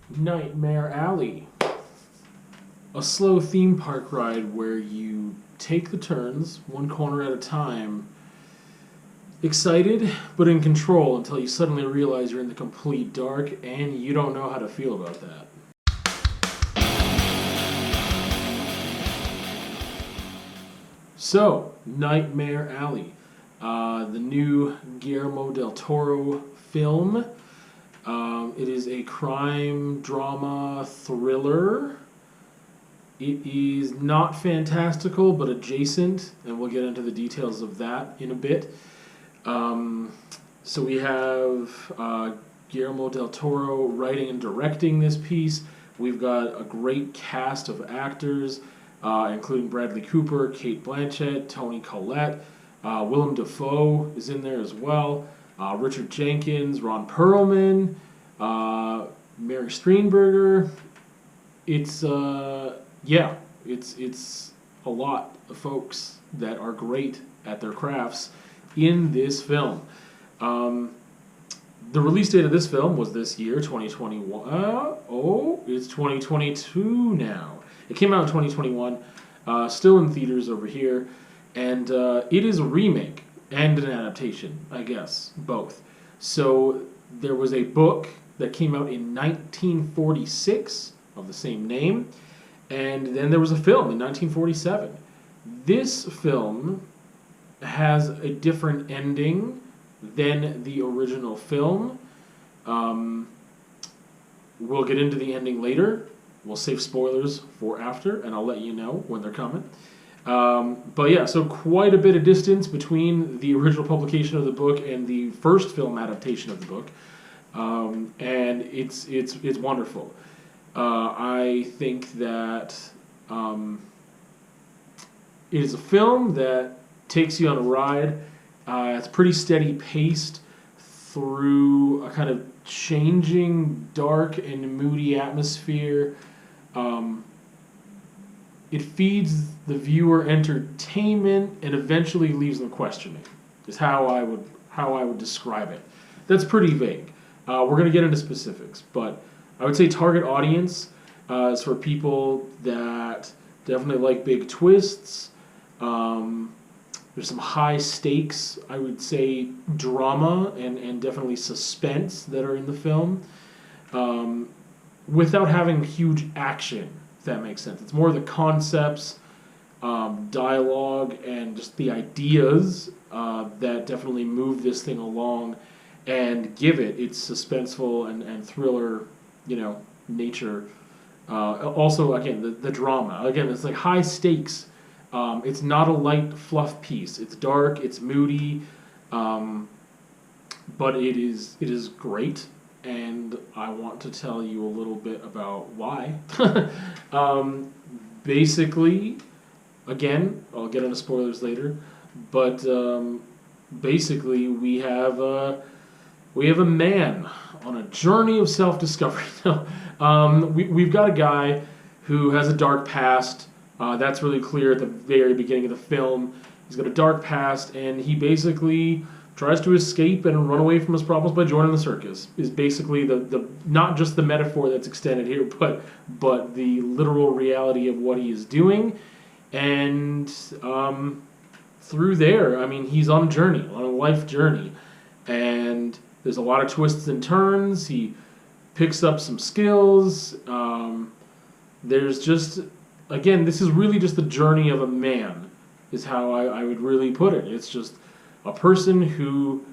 Nightmare Alley. A slow theme park ride where you take the turns, one corner at a time, excited but in control until you suddenly realize you're in the complete dark and you don't know how to feel about that. So, Nightmare Alley, the new Guillermo del Toro film. It is a crime drama thriller. It is not fantastical, but adjacent, and we'll get into the details of that in a bit. So we have Guillermo del Toro writing and directing this piece. We've got a great cast of actors, including Bradley Cooper, Cate Blanchett, Toni Collette. Willem Dafoe is in there as well. Richard Jenkins, Ron Perlman, Mary Steenburgen. It's a lot of folks that are great at their crafts in this film. The release date of this film was this year, 2021. It's 2022 now. It came out in 2021, still in theaters over here, and it is a remake and an adaptation, I guess, both. So there was a book that came out in 1946 of the same name, and then there was a film in 1947. This film has a different ending than the original film. We'll get into the ending later. We'll save spoilers for after, and I'll let you know when they're coming. But yeah, so quite a bit of distance between the original publication of the book and the first film adaptation of the book, and it's wonderful. I think that it is a film that takes you on a ride. It's pretty steady paced through a kind of changing, dark and moody atmosphere. It feeds the viewer entertainment and eventually leaves them questioning. Is how I would describe it. That's pretty vague. We're going to get into specifics, but I would say target audience is for people that definitely like big twists. There's some high stakes, I would say, drama and definitely suspense that are in the film, without having huge action, if that makes sense. It's more the concepts, dialogue, and just the ideas that definitely move this thing along and give it its suspenseful and thriller, nature. Also, again, the drama. Again, it's like high stakes. It's not a light fluff piece. It's dark. It's moody, but it is great, and I want to tell you a little bit about why. Basically, again, I'll get into spoilers later, but basically we have a man on a journey of self-discovery. We've got a guy who has a dark past. That's really clear at the very beginning of the film. He's got a dark past, and he basically tries to escape and run away from his problems by joining the circus. Is basically the not just the metaphor that's extended here, but the literal reality of what he is doing. And through there, I mean, he's on a journey, on a life journey, and there's a lot of twists and turns. He picks up some skills. There's just, again, this is really just the journey of a man, is how I would really put it. It's just a person who,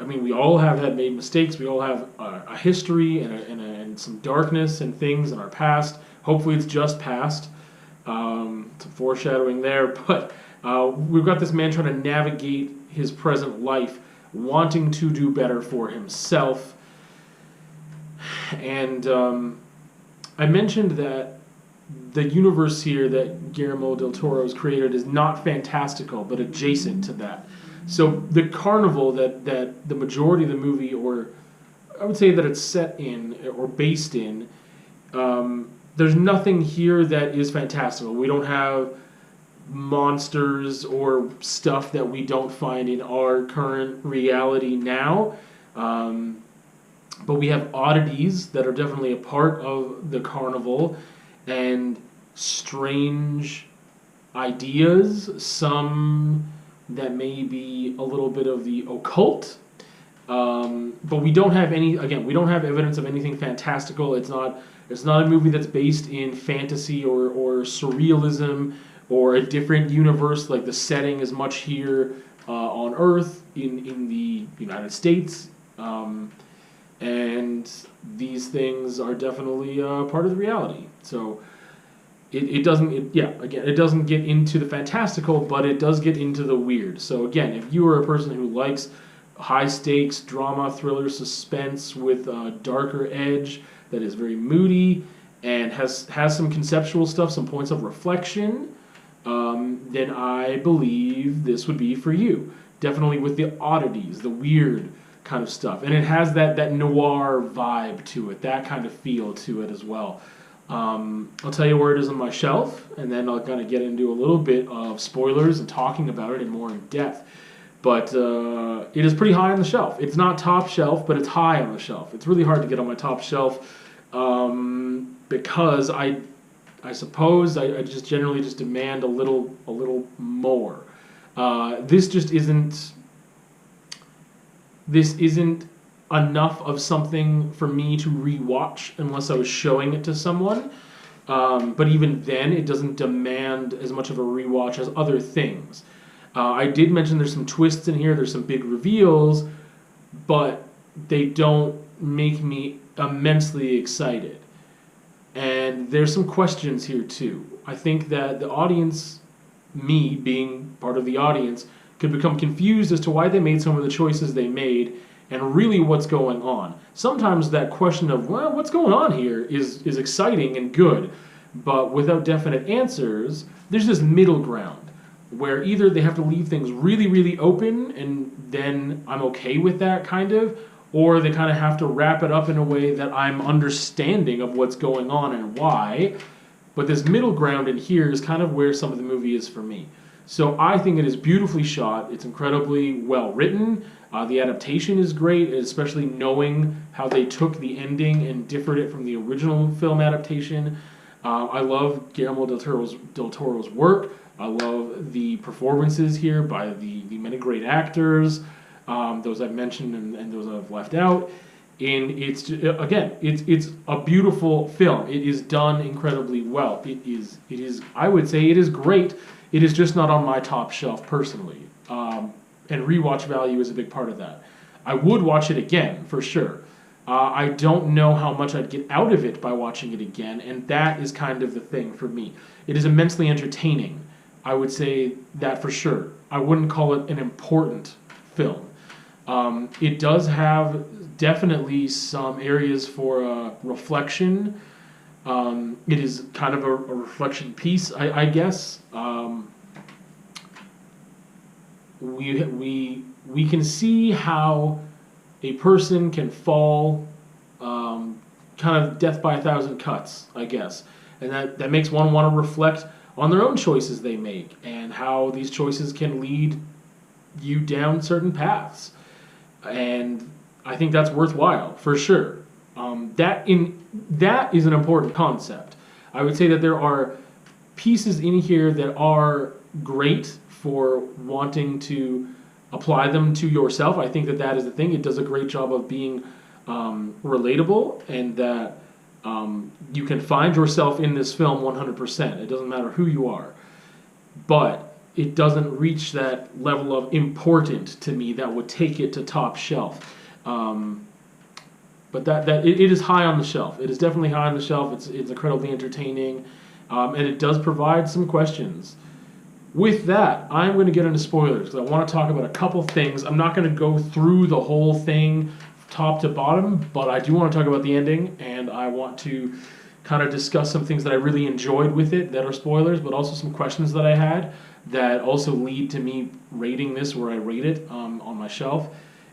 I mean, we all have had made mistakes. We all have a history and some darkness and things in our past. Hopefully it's just past. Some foreshadowing there. But we've got this man trying to navigate his present life, wanting to do better for himself. And I mentioned that the universe here that Guillermo del Toro has created is not fantastical, but adjacent to that. So the carnival that the majority of the movie, or I would say that it's set in or based in, there's nothing here that is fantastical. We don't have monsters or stuff that we don't find in our current reality now. But we have oddities that are definitely a part of the carnival, and strange ideas, some that may be a little bit of the occult. But we don't have any. Again, we don't have evidence of anything fantastical. It's not. It's not a movie that's based in fantasy or surrealism or a different universe. Like the setting is much here on Earth in the United States, and these things are definitely part of the reality. So it doesn't. Again, it doesn't get into the fantastical, but it does get into the weird. So again, if you are a person who likes high stakes drama, thriller, suspense with a darker edge that is very moody and has some conceptual stuff, some points of reflection, then I believe this would be for you. Definitely with the oddities, the weird kind of stuff. And it has that noir vibe to it, that kind of feel to it as well. I'll tell you where it is on my shelf, and then I'll kind of get into a little bit of spoilers and talking about it in more in depth. But it is pretty high on the shelf. It's not top shelf, but it's high on the shelf. It's really hard to get on my top shelf because I suppose I just generally just demand a little more. This just isn't. This isn't enough of something for me to rewatch unless I was showing it to someone. But even then, it doesn't demand as much of a rewatch as other things. I did mention there's some twists in here, there's some big reveals, but they don't make me immensely excited. And there's some questions here too. I think that the audience, me being part of the audience, could become confused as to why they made some of the choices they made and really what's going on. Sometimes that question of, well, what's going on here is exciting and good, but without definite answers, there's this middle ground where either they have to leave things really, really open, and then I'm okay with that kind of, or they kind of have to wrap it up in a way that I'm understanding of what's going on and why. But this middle ground in here is kind of where some of the movie is for me. So I think it is beautifully shot. It's incredibly well written. The adaptation is great, especially knowing how they took the ending and differed it from the original film adaptation. I love Guillermo del Toro's work. I love the performances here by the many great actors, those I've mentioned and those I've left out. And it's a beautiful film. It is done incredibly well. It is I would say it is great. It is just not on my top shelf personally. And rewatch value is a big part of that. I would watch it again for sure. I don't know how much I'd get out of it by watching it again, and that is kind of the thing for me. It is immensely entertaining. I would say that for sure. I wouldn't call it an important film. It does have definitely some areas for reflection. It is kind of a reflection piece, I guess. We can see how a person can fall, kind of death by a thousand cuts, I guess, and that makes one want to reflect on their own choices they make and how these choices can lead you down certain paths. And I think that's worthwhile for sure. That is an important concept. I would say that there are pieces in here that are great for wanting to apply them to yourself. I think that is the thing. It does a great job of being relatable, and that you can find yourself in this film 100%. It doesn't matter who you are. But it doesn't reach that level of important to me that would take it to top shelf. But it is high on the shelf. It is definitely high on the shelf. It's incredibly entertaining, and it does provide some questions. With that, I'm going to get into spoilers because I want to talk about a couple things. I'm not going to go through the whole thing top to bottom, but I do want to talk about the ending, and I want to kind of discuss some things that I really enjoyed with it that are spoilers, but also some questions that I had that also lead to me rating this where I rate it on my shelf.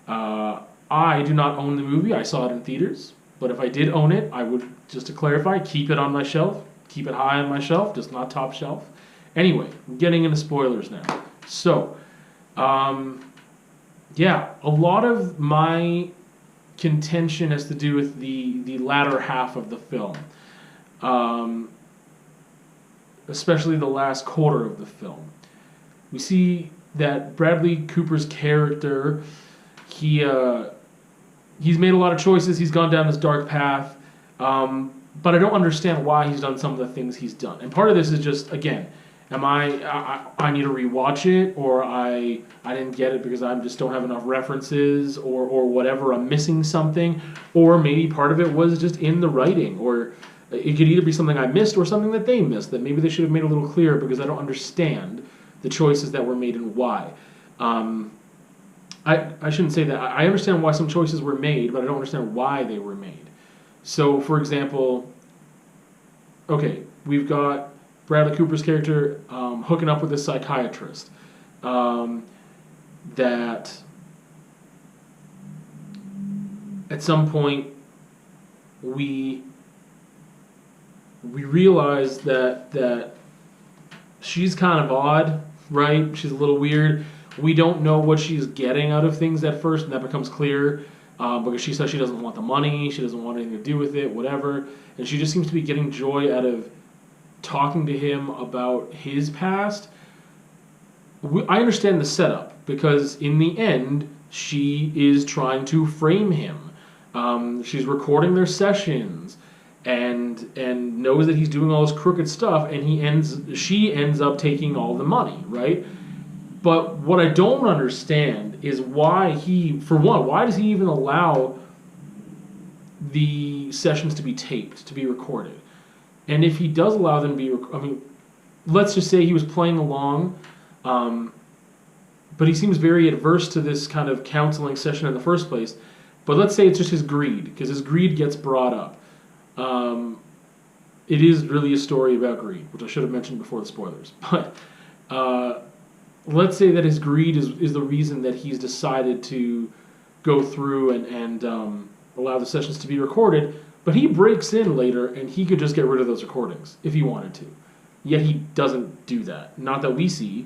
I do not own the movie. I saw it in theaters, but if I did own it, I would, just to clarify, keep it on my shelf, keep it high on my shelf, just not top shelf. Anyway, I'm getting into spoilers now. So, a lot of my contention has to do with the latter half of the film, especially the last quarter of the film. We see that Bradley Cooper's character, he's made a lot of choices. He's gone down this dark path, but I don't understand why he's done some of the things he's done. And part of this is just, again, I need to rewatch it, or I didn't get it because I just don't have enough references, or whatever, I'm missing something, or maybe part of it was just in the writing, or it could either be something I missed or something that they missed that maybe they should have made a little clearer because I don't understand the choices that were made and why. I shouldn't say that. I understand why some choices were made, but I don't understand why they were made. So, for example, okay, we've got Bradley Cooper's character hooking up with this psychiatrist that at some point we realize that she's kind of odd, right? She's a little weird. We don't know what she's getting out of things at first, and that becomes clear because she says she doesn't want the money, she doesn't want anything to do with it, whatever. And she just seems to be getting joy out of talking to him about his past. I understand the setup because in the end, she is trying to frame him. She's recording their sessions and knows that he's doing all this crooked stuff, and she ends up taking all the money, right? But what I don't understand is why why does he even allow the sessions to be taped, to be recorded? And if he does allow them to be, let's just say he was playing along, but he seems very adverse to this kind of counseling session in the first place. But let's say it's just his greed, because his greed gets brought up. It is really a story about greed, which I should have mentioned before the spoilers. But let's say that his greed is the reason that he's decided to go through and allow the sessions to be recorded. But he breaks in later, and he could just get rid of those recordings if he wanted to. Yet he doesn't do that. Not that we see.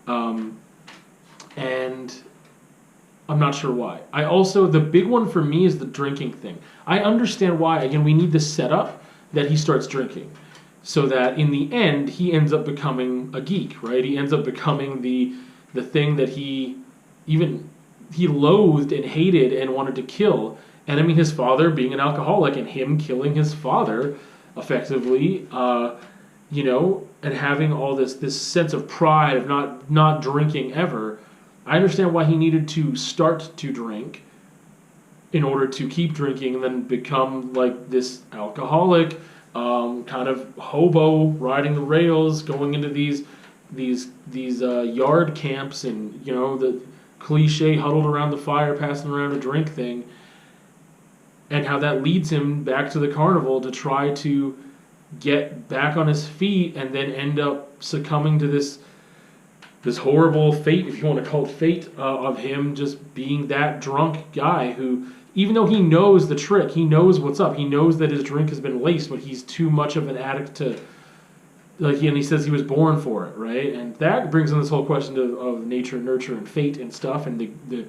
And I'm not sure why. The big one for me is the drinking thing. I understand why. Again, we need the setup that he starts drinking, so that in the end, he ends up becoming a geek, right? He ends up becoming the thing that he loathed and hated and wanted to kill. And I mean, his father being an alcoholic and him killing his father effectively, and having all this sense of pride of not drinking ever. I understand why he needed to start to drink in order to keep drinking and then become like this alcoholic, kind of hobo riding the rails, going into these yard camps and, the cliche huddled around the fire, passing around a drink thing. And how that leads him back to the carnival to try to get back on his feet and then end up succumbing to this horrible fate, if you want to call it fate, of him just being that drunk guy who, even though he knows the trick, he knows what's up, he knows that his drink has been laced, but he's too much of an addict to, and he says he was born for it, right? And that brings in this whole question of nature, nurture, and fate and stuff, and the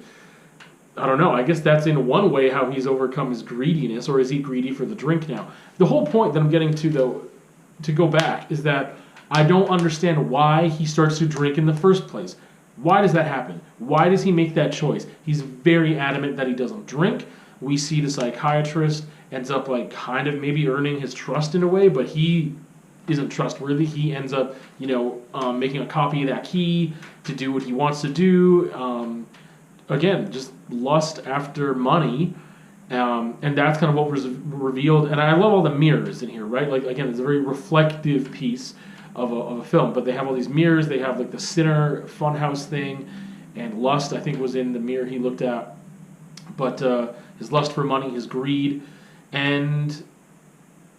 I don't know, I guess that's in one way how he's overcome his greediness, or is he greedy for the drink now? The whole point that I'm getting to, though, to go back, is that I don't understand why he starts to drink in the first place. Why does that happen? Why does he make that choice? He's very adamant that he doesn't drink. We see the psychiatrist ends up kind of maybe earning his trust in a way, but he isn't trustworthy. He ends up, making a copy of that key to do what he wants to do. Again, just lust after money, and that's kind of what was revealed. And I love all the mirrors in here, right? Again, it's a very reflective piece of a film. But they have all these mirrors. They have the Sinner funhouse thing, and lust, I think, was in the mirror he looked at. But his lust for money, his greed, and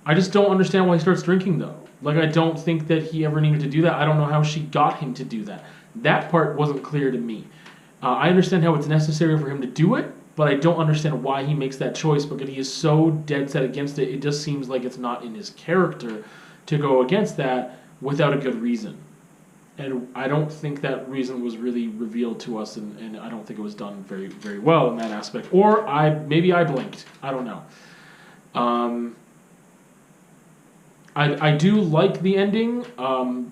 I just don't understand why he starts drinking, though. I don't think that he ever needed to do that. I don't know how she got him to do that. That part wasn't clear to me. I understand how it's necessary for him to do it, but I don't understand why he makes that choice, because he is so dead set against it. It just seems like it's not in his character to go against that without a good reason. and I don't think that reason was really revealed to us, and I don't think it was done very, very well in that aspect. Or maybe I blinked. I don't know. I do like the ending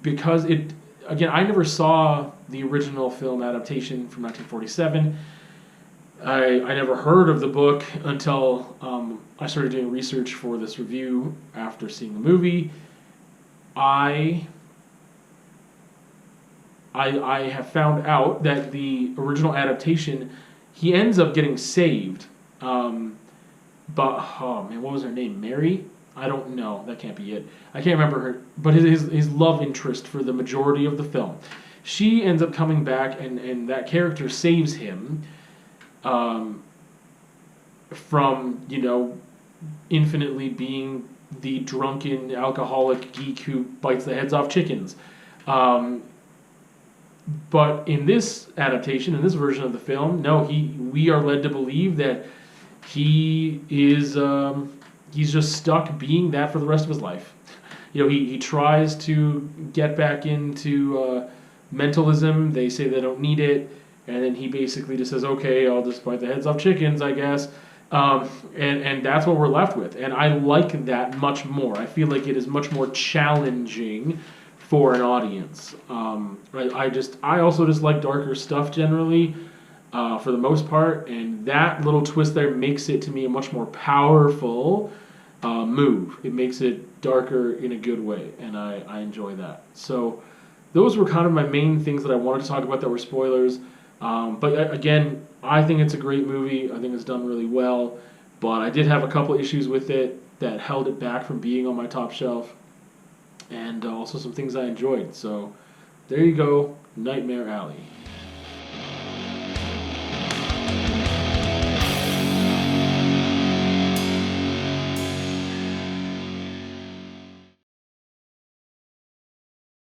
because it, again, I never saw the original film adaptation from 1947. I never heard of the book until I started doing research for this review after seeing the movie. I have found out that the original adaptation, he ends up getting saved. But, oh man, what was her name? Mary? I don't know. That can't be it. I can't remember her. But his love interest for the majority of the film. She ends up coming back, and that character saves him from, infinitely being the drunken, alcoholic geek who bites the heads off chickens. But in this adaptation, in this version of the film, no, we are led to believe that he is he's just stuck being that for the rest of his life. He tries to get back into mentalism. They say they don't need it, and then he basically just says, "Okay, I'll just bite the heads off chickens, I guess." And that's what we're left with. And I like that much more. I feel like it is much more challenging for an audience. I also just like darker stuff generally, for the most part, and that little twist there makes it to me a much more powerful move. It makes it darker in a good way, and I enjoy that. So those were kind of my main things that I wanted to talk about that were spoilers. But again, I think it's a great movie. I think it's done really well, but I did have a couple issues with it that held it back from being on my top shelf, and also some things I enjoyed. So there you go, Nightmare Alley.